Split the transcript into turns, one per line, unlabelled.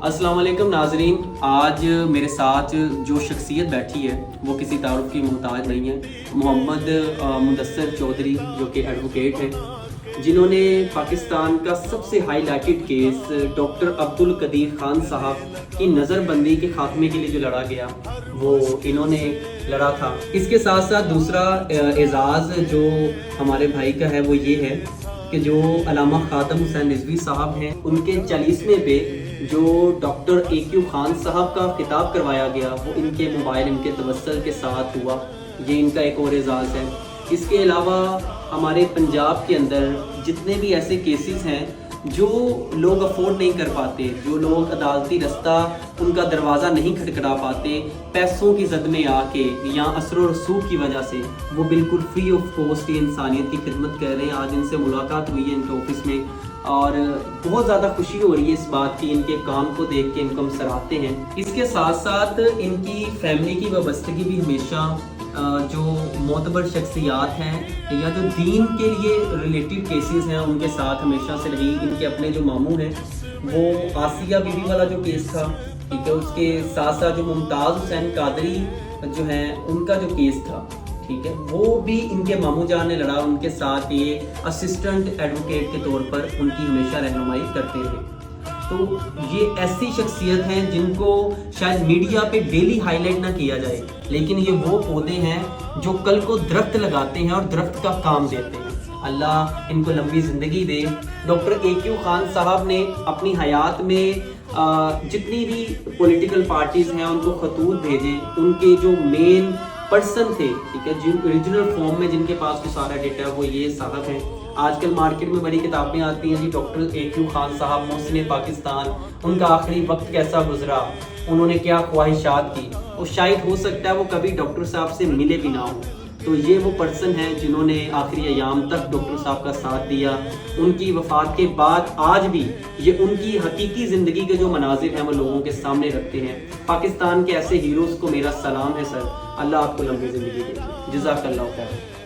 السلام علیکم ناظرین، آج میرے ساتھ جو شخصیت بیٹھی ہے وہ کسی تعارف کی محتاج نہیں ہے۔ محمد مدثر چودھری جو کہ ایڈوکیٹ ہیں، جنہوں نے پاکستان کا سب سے high lighted case doctor Abdul Qadeer Khan صاحب کی نظر بندی کے خاتمے کے لیے جو لڑا گیا وہ انہوں نے لڑا تھا۔ اس کے ساتھ ساتھ دوسرا اعزاز جو ہمارے بھائی کا ہے وہ یہ ہے کہ جو علامہ خاتم حسین رضوی صاحب ہیں، ان کے 40ویں پہ جو ڈاکٹر AQ خان صاحب کا خطاب کروایا گیا وہ ان کے موبائل ان کے توسل کے ساتھ ہوا، یہ ان کا ایک اور اعزاز ہے۔ اس کے علاوہ ہمارے پنجاب کے اندر جتنے بھی ایسے کیسز ہیں جو لوگ افورڈ نہیں کر پاتے، جو لوگ عدالتی رستہ ان کا دروازہ نہیں کھٹکھٹا پاتے، پیسوں کی زد میں آ کے یا اثر و رسوخ کی وجہ سے، وہ بالکل فری آف کاسٹ انسانیت کی خدمت کر رہے ہیں۔ آج ان سے ملاقات ہوئی ہے ان کے آفس میں اور بہت زیادہ خوشی ہو رہی ہے اس بات کی، ان کے کام کو دیکھ کے ان کو ہم سراہتے ہیں۔ اس کے ساتھ ساتھ ان کی فیملی کی وابستگی بھی ہمیشہ جو معتبر شخصیات ہیں یا جو دین کے لیے ریلیٹڈ کیسز ہیں ان کے ساتھ ہمیشہ سے رہی۔ ان کے اپنے جو ماموں ہیں وہ آسیہ بی بی والا جو کیس تھا، ٹھیک ہے، اس کے ساتھ ساتھ جو ممتاز حسین قادری جو ہیں ان کا جو کیس تھا، ٹھیک ہے، وہ بھی ان کے ماموں جان نے لڑا، ان کے ساتھ یہ اسسٹنٹ ایڈوکیٹ کے طور پر ان کی ہمیشہ رہنمائی کرتے رہے۔ تو یہ ایسی شخصیت ہیں جن کو شاید میڈیا پہ ڈیلی ہائی لائٹ نہ کیا جائے، لیکن یہ وہ پودے ہیں جو کل کو درخت لگاتے ہیں اور درخت کا کام دیتے ہیں۔ اللہ ان کو لمبی زندگی دے۔ ڈاکٹر AQ خان صاحب نے اپنی حیات میں جتنی بھی پولیٹیکل پارٹیز ہیں ان کو خطوط بھیجے، ان کے جو مین پرسن تھے، ٹھیک ہے، جن اوریجنل فارم میں جن کے پاس جو سارا ڈیٹا ہے وہ یہ صاحب ہیں۔ آج کل مارکیٹ میں بڑی کتابیں آتی ہیں جی ڈاکٹر AQ خان صاحب محسن پاکستان، ان کا آخری وقت کیسا گزرا، انہوں نے کیا خواہشات کی، اور شاید ہو سکتا ہے وہ کبھی ڈاکٹر صاحب سے ملے بھی نہ ہوں۔ تو یہ وہ پرسن ہیں جنہوں نے آخری ایام تک ڈاکٹر صاحب کا ساتھ دیا۔ ان کی وفات کے بعد آج بھی یہ ان کی حقیقی زندگی کے جو مناظر ہیں وہ لوگوں کے سامنے رکھتے ہیں۔ پاکستان کے ایسے ہیروز کو میرا سلام ہے سر، اللہ آپ کو لمبی زندگی دے۔ جزاک اللہ خیر۔